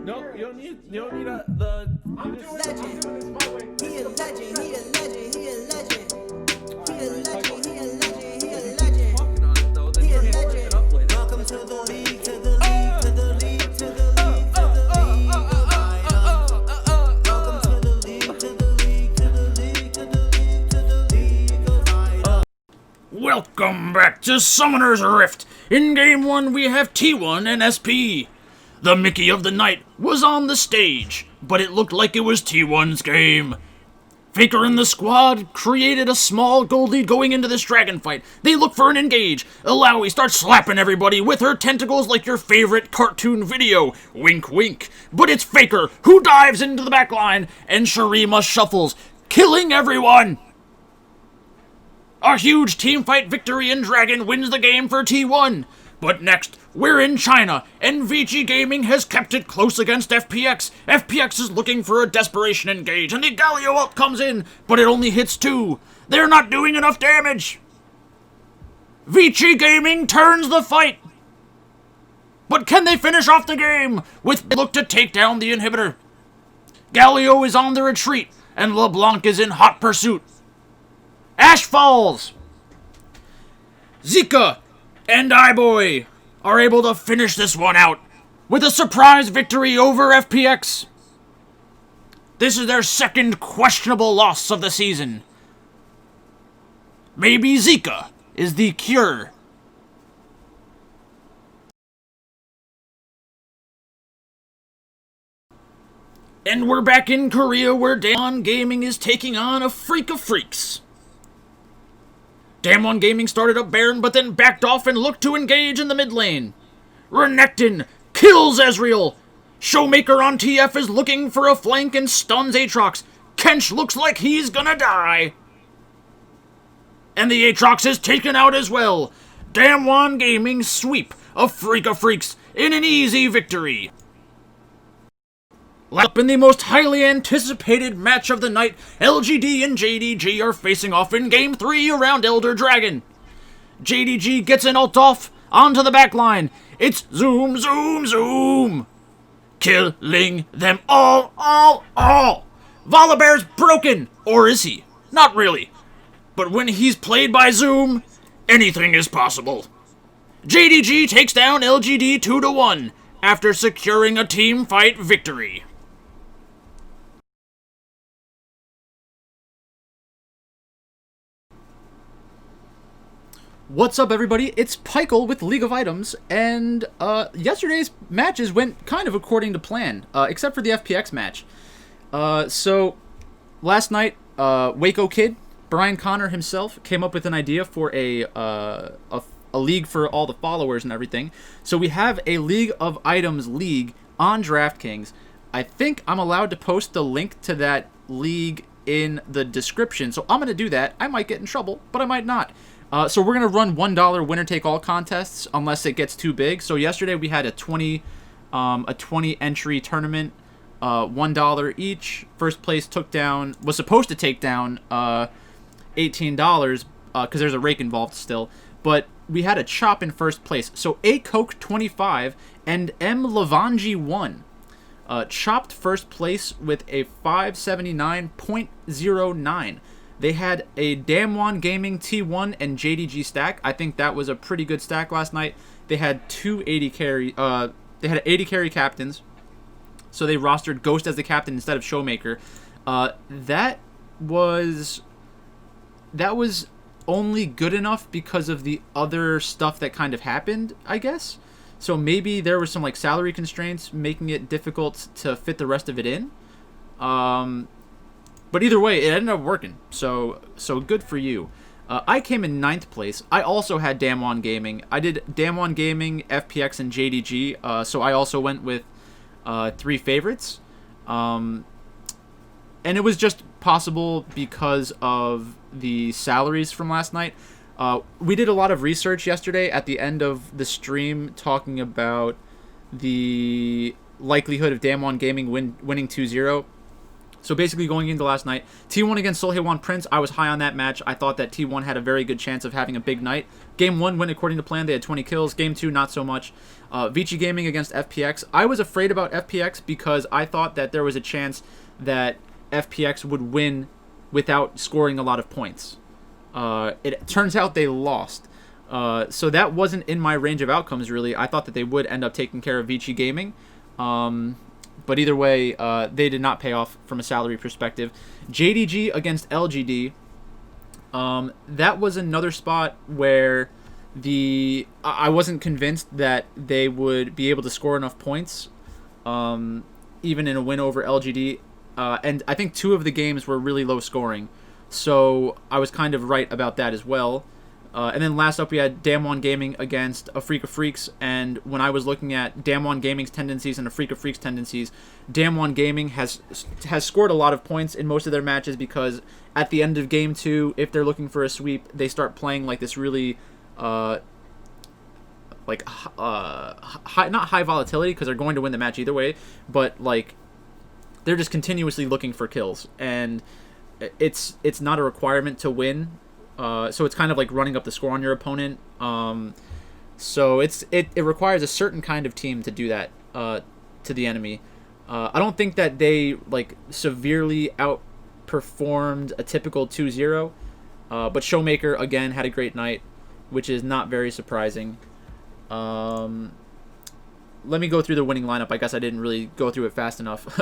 No, you don't need the. I'm doing this my way. He a legend, he a legend, he a legend. He a legend, he a legend, he a legend. He a legend. Welcome to the league, to the league, to the league, to the league, to the league of items. Welcome to the league, to the league, to the league, to the league, to the league of items. Welcome back to Summoner's Rift. In Game 1, we have T1 and SP. The Mickey of the Night was on the stage, but it looked like it was T1's game. Faker and the squad created a small gold lead going into this dragon fight. They look for an engage. Alawi starts slapping everybody with her tentacles like your favorite cartoon video. Wink, wink. But it's Faker who dives into the backline, and Shurima shuffles, killing everyone. A huge teamfight victory in Dragon wins the game for T1. But next, we're in China, and VG Gaming has kept it close against FPX. FPX is looking for a desperation engage, and the Galio ult comes in, but it only hits 2. They're not doing enough damage. VG Gaming turns the fight. But can they finish off the game with a look to take down the inhibitor? Galio is on the retreat, and LeBlanc is in hot pursuit. Ash falls. Zika and iBoy are able to finish this one out with a surprise victory over FPX. This is their second questionable loss of the season. Maybe Zika is the cure. And we're back in Korea where Damon Gaming is taking on Afrika Freaks. Damon Gaming started up Baron, but then backed off and looked to engage in the mid lane. Renekton kills Ezreal. Showmaker on TF is looking for a flank and stuns Aatrox. Kench looks like he's gonna die. And the Aatrox is taken out as well. Damon Gaming sweep Afrika Freaks in an easy victory. Up in the most highly anticipated match of the night, LGD and JDG are facing off in Game 3 around Elder Dragon. JDG gets an ult off onto the backline. It's zoom, zoom, zoom. Killing them all. Volibear's broken. Or is he? Not really. But when he's played by Zoom, anything is possible. JDG takes down LGD 2-1 after securing a team fight victory. What's up, everybody? It's Pikel with League of Items, and yesterday's matches went kind of according to plan, except for the FPX match. So, last night, Waco Kid, Brian Connor himself, came up with an idea for a league for all the followers and everything. So we have a League of Items league on DraftKings. I think I'm allowed to post the link to that league in the description, so I'm going to do that. I might get in trouble, but I might not. So we're going to run $1 winner-take-all contests unless it gets too big. So yesterday we had a 20 entry tournament, $1 each. First place was supposed to take down $18 because there's a rake involved still. But we had a chop in first place. So A Coke 25 and M Lavangi 1 chopped first place with a 579.09. They had a Damon Gaming T1 and JDG stack. I think that was a pretty good stack last night. They had 80 carry captains. So they rostered Ghost as the captain instead of Showmaker. That was only good enough because of the other stuff that kind of happened, I guess. So maybe there were some like salary constraints making it difficult to fit the rest of it in. But either way, it ended up working, so good for you. I came in 9th place. I also had Damon Gaming. I did Damon Gaming, FPX, and JDG, so I also went with 3 favorites. And it was just possible because of the salaries from last night. We did a lot of research yesterday at the end of the stream talking about the likelihood of Damon Gaming winning 2-0. So basically going into last night, T1 against Solhewan Prince, I was high on that match. I thought that T1 had a very good chance of having a big night. Game 1 went according to plan. They had 20 kills. Game 2, not so much. Vici Gaming against FPX. I was afraid about FPX because I thought that there was a chance that FPX would win without scoring a lot of points. It turns out they lost. So that wasn't in my range of outcomes, really. I thought that they would end up taking care of Vici Gaming. But either way, they did not pay off from a salary perspective. JDG against LGD. That was another spot where I wasn't convinced that they would be able to score enough points, even in a win over LGD. And I think 2 of the games were really low scoring. So I was kind of right about that as well. And then last up, we had Damon Gaming against Afrika Freaks. And when I was looking at Damon Gaming's tendencies and Afrika Freaks' tendencies, Damon Gaming has scored a lot of points in most of their matches because at the end of Game 2, if they're looking for a sweep, they start playing like this really, high, not high volatility because they're going to win the match either way, but like they're just continuously looking for kills. And it's not a requirement to win. So it's kind of like running up the score on your opponent. So it requires a certain kind of team to do that to the enemy. I don't think that they like severely outperformed a typical 2-0. But Showmaker again had a great night, which is not very surprising. Let me go through the winning lineup. I guess I didn't really go through it fast enough.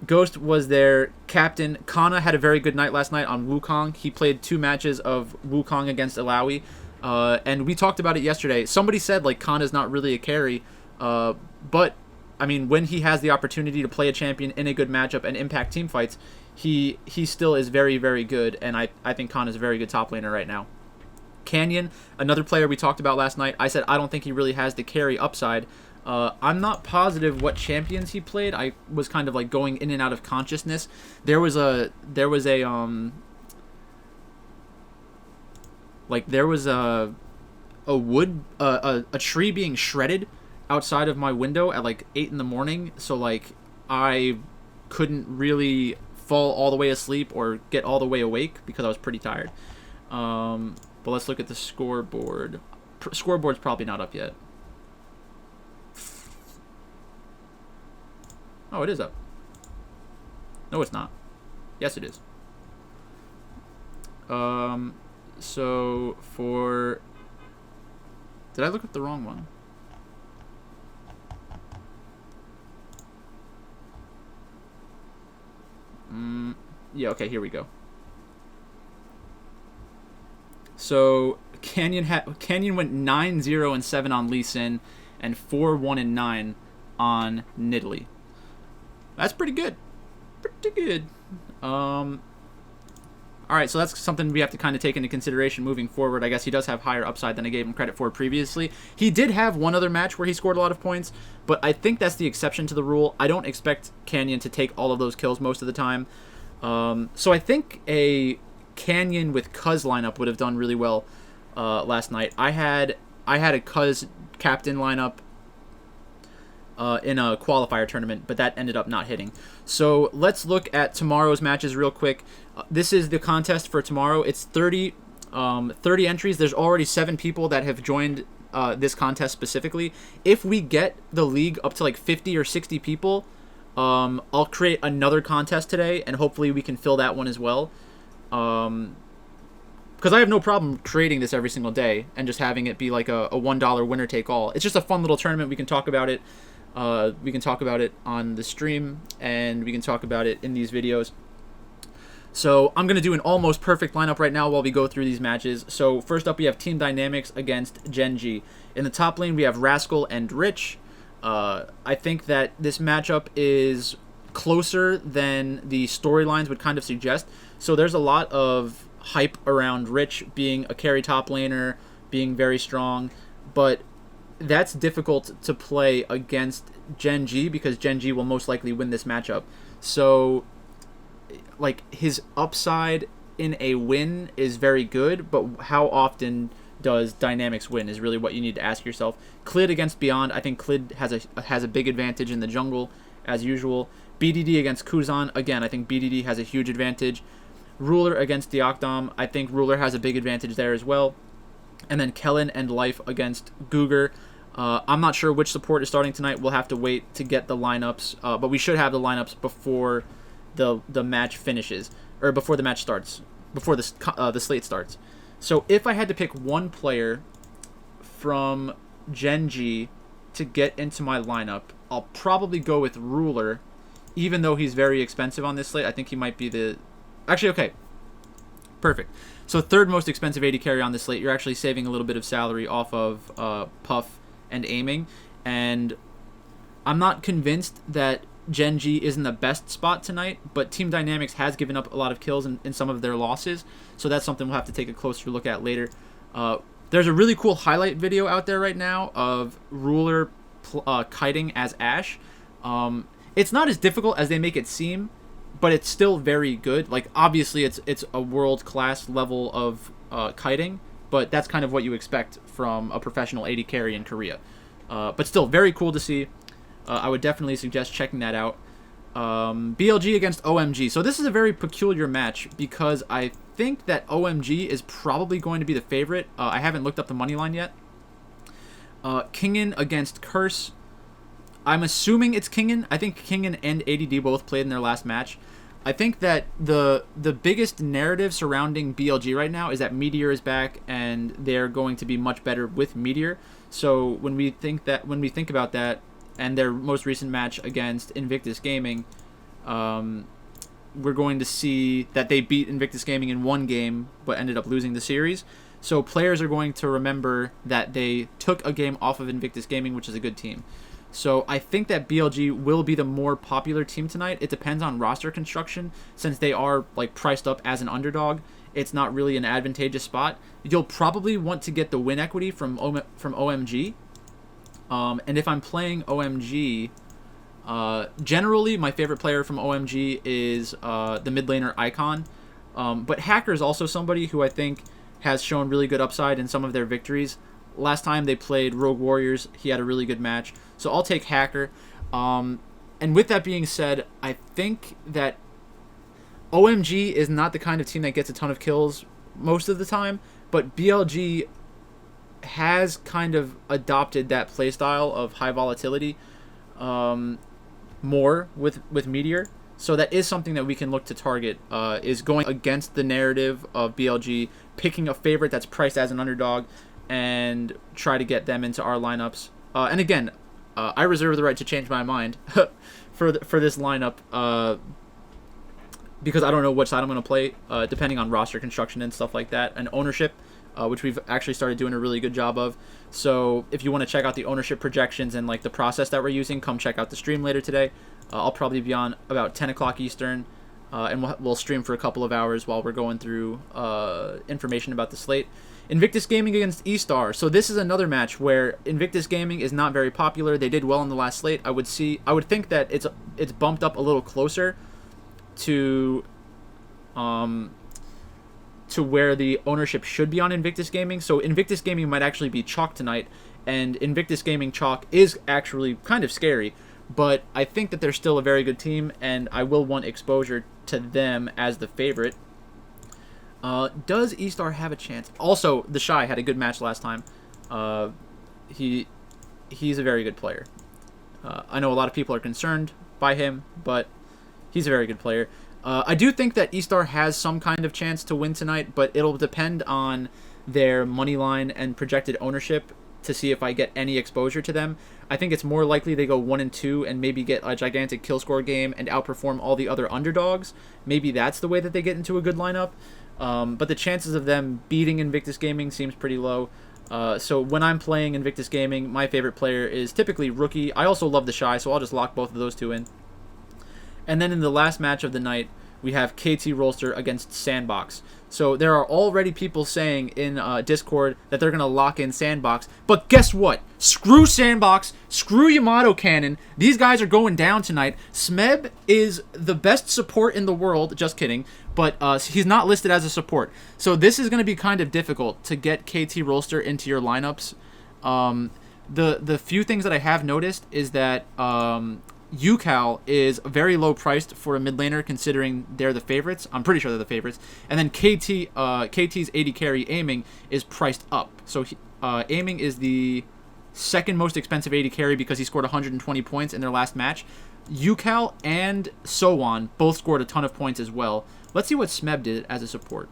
Ghost was their captain. Kana had a very good night last night on Wukong. He played 2 matches of Wukong against Alawi. And we talked about it yesterday. Somebody said, like, Kana's not really a carry. But, I mean, when he has the opportunity to play a champion in a good matchup and impact team fights, he still is very, very good. And I think Kana's a very good top laner right now. Canyon, another player we talked about last night. I said I don't think he really has the carry upside. I'm not positive what champions he played. I was kind of like going in and out of consciousness. There was a tree being shredded outside of my window at like 8 in the morning. So like I couldn't really fall all the way asleep or get all the way awake because I was pretty tired. But let's look at the scoreboard. Scoreboard's probably not up yet. Oh, it is up. No, it's not. Yes, it is. So for... Did I look up the wrong one? Yeah, okay, here we go. So Canyon went 9-0-7 on Lee Sin and 4-1-9 on Nidalee. That's pretty good. Pretty good. Alright, so that's something we have to kind of take into consideration moving forward. I guess he does have higher upside than I gave him credit for previously. He did have one other match where he scored a lot of points, but I think that's the exception to the rule. I don't expect Canyon to take all of those kills most of the time. So I think a Canyon with Cuz lineup would have done really well last night. I had a Cuz captain lineup in a qualifier tournament, but that ended up not hitting. So let's look at tomorrow's matches real quick. This is the contest for tomorrow. It's 30 entries. There's already 7 people that have joined this contest specifically. If we get the league up to like 50 or 60 people, I'll create another contest today, and hopefully we can fill that one as well. Because I have no problem creating this every single day and just having it be like a $1 winner take all. It's just a fun little tournament. We can talk about it. We can talk about it on the stream, and we can talk about it in these videos. So I'm going to do an almost perfect lineup right now while we go through these matches. So first up, we have Team Dynamics against Genji. In the top lane, we have Rascal and Rich. I think that this matchup is closer than the storylines would kind of suggest. So there's a lot of hype around Rich being a carry top laner, being very strong, but that's difficult to play against Genji because Genji will most likely win this matchup. So, like, his upside in a win is very good, but how often does Dynamics win is really what you need to ask yourself. Clid against Beyond, I think Clid has a big advantage in the jungle, as usual. BDD against Kuzan, again, I think BDD has a huge advantage. Ruler against Deokdam, I think Ruler has a big advantage there as well. And then Kellen and Life against Guger. I'm not sure which support is starting tonight. We'll have to wait to get the lineups, but we should have the lineups before the match finishes, or before the match starts, before the slate starts. So if I had to pick one player from Gen G to get into my lineup, I'll probably go with Ruler, even though he's very expensive on this slate. I think he might be the... Actually, okay. Perfect. So third most expensive AD carry on this slate. You're actually saving a little bit of salary off of Puff and aiming. And I'm not convinced that Gen G is in the best spot tonight, but Team Dynamics has given up a lot of kills in some of their losses. So that's something we'll have to take a closer look at later. There's a really cool highlight video out there right now of Ruler kiting as Ashe. It's not as difficult as they make it seem, but it's still very good. Like, obviously, it's a world-class level of kiting, but that's kind of what you expect from a professional AD carry in Korea. But still, very cool to see. I would definitely suggest checking that out. BLG against OMG. So this is a very peculiar match because I think that OMG is probably going to be the favorite. I haven't looked up the money line yet. Kingen against Curse. I'm assuming it's Kingen. I think Kingen and ADD both played in their last match. I think that the biggest narrative surrounding BLG right now is that Meteor is back and they're going to be much better with Meteor. So when we think about that and their most recent match against Invictus Gaming, we're going to see that they beat Invictus Gaming in one game but ended up losing the series. So players are going to remember that they took a game off of Invictus Gaming, which is a good team. So I think that BLG will be the more popular team tonight. It depends on roster construction. Since they are like priced up as an underdog, it's not really an advantageous spot. You'll probably want to get the win equity from OMG. And if I'm playing OMG, generally my favorite player from OMG is the mid laner Icon. But Hacker is also somebody who I think has shown really good upside in some of their victories. Last time they played Rogue Warriors, he had a really good match. So I'll take Hacker. And with that being said, I think that OMG is not the kind of team that gets a ton of kills most of the time, but BLG has kind of adopted that playstyle of high volatility more with Meteor. So that is something that we can look to target, is going against the narrative of BLG, picking a favorite that's priced as an underdog, and try to get them into our lineups. And again, I reserve the right to change my mind for this lineup because I don't know which side I'm going to play, depending on roster construction and stuff like that, and ownership, which we've actually started doing a really good job of. So if you want to check out the ownership projections and like the process that we're using, come check out the stream later today. I'll probably be on about 10 o'clock Eastern, and we'll stream for a couple of hours while we're going through information about the slate. Invictus Gaming against E-Star. So this is another match where Invictus Gaming is not very popular. They did well in the last slate. I would think that it's bumped up a little closer to where the ownership should be on Invictus Gaming. So Invictus Gaming might actually be chalk tonight, and Invictus Gaming chalk is actually kind of scary. But I think that they're still a very good team, and I will want exposure to them as the favorite. Does E-Star have a chance? Also, the Shy had a good match last time. He's a very good player. I know a lot of people are concerned by him, but he's a very good player. I do think that E-Star has some kind of chance to win tonight, but it'll depend on their money line and projected ownership to see if I get any exposure to them. I think it's more likely they go 1-2 and maybe get a gigantic kill score game and outperform all the other underdogs. Maybe that's the way that they get into a good lineup. But the chances of them beating Invictus Gaming seems pretty low. So when I'm playing Invictus Gaming, my favorite player is typically Rookie. I also love the Shy, so I'll just lock both of those two in. And then in the last match of the night, we have KT Rolster against Sandbox. So there are already people saying in Discord that they're going to lock in Sandbox. But guess what? Screw Sandbox. Screw Yamato Cannon. These guys are going down tonight. Smeb is the best support in the world. Just kidding. But he's not listed as a support. So this is going to be kind of difficult to get KT Rolster into your lineups. The few things that I have noticed is that UCal is very low priced for a mid laner considering they're the favorites. I'm pretty sure they're the favorites. And then KT's AD carry Aiming is priced up. So Aiming is the second most expensive AD carry because he scored 120 points in their last match. UCal and Sowon both scored a ton of points as well. Let's see what Smeb did as a support.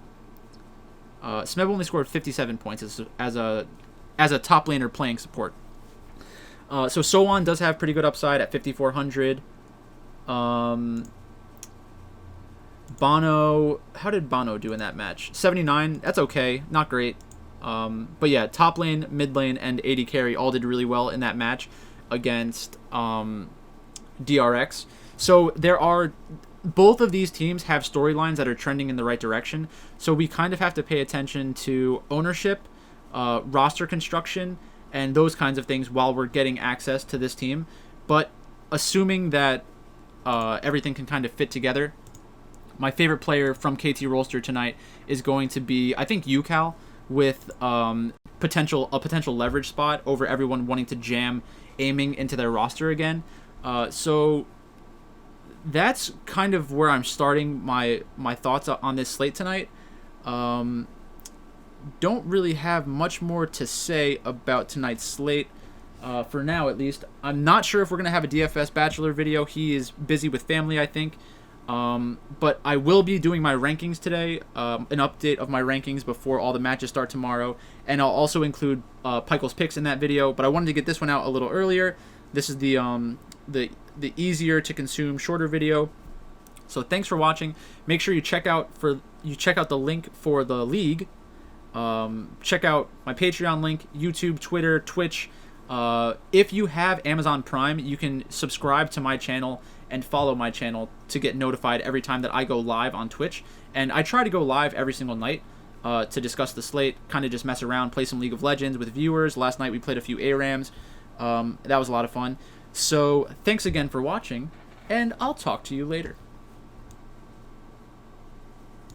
Smeb only scored 57 points as a top laner playing support. So Sowon does have pretty good upside at 5,400. Bono, how did Bono do in that match? 79, that's okay, not great. But yeah, top lane, mid lane, and AD carry all did really well in that match against DRX. So both of these teams have storylines that are trending in the right direction. So we kind of have to pay attention to ownership, roster construction, and those kinds of things while we're getting access to this team. But assuming that everything can kind of fit together, my favorite player from KT Rolster tonight is going to be, I think, UCal with a potential leverage spot over everyone wanting to jam Aiming into their roster again. So that's kind of where I'm starting my thoughts on this slate tonight. Don't really have much more to say about tonight's slate, for now at least. I'm not sure if we're going to have a DFS Bachelor video. He is busy with family, I think. But I will be doing my rankings today, an update of my rankings before all the matches start tomorrow. And I'll also include Pikel's picks in that video. But I wanted to get this one out a little earlier. This is the easier to consume, shorter video. So thanks for watching. Make sure you check out the link for the league. Check out my Patreon link, YouTube, Twitter, Twitch. If you have Amazon Prime, you can subscribe to my channel and follow my channel to get notified every time that I go live on Twitch. And I try to go live every single night to discuss the slate, kind of just mess around, play some League of Legends with viewers. Last night we played a few ARAMs. That was a lot of fun. So thanks again for watching, and I'll talk to you later.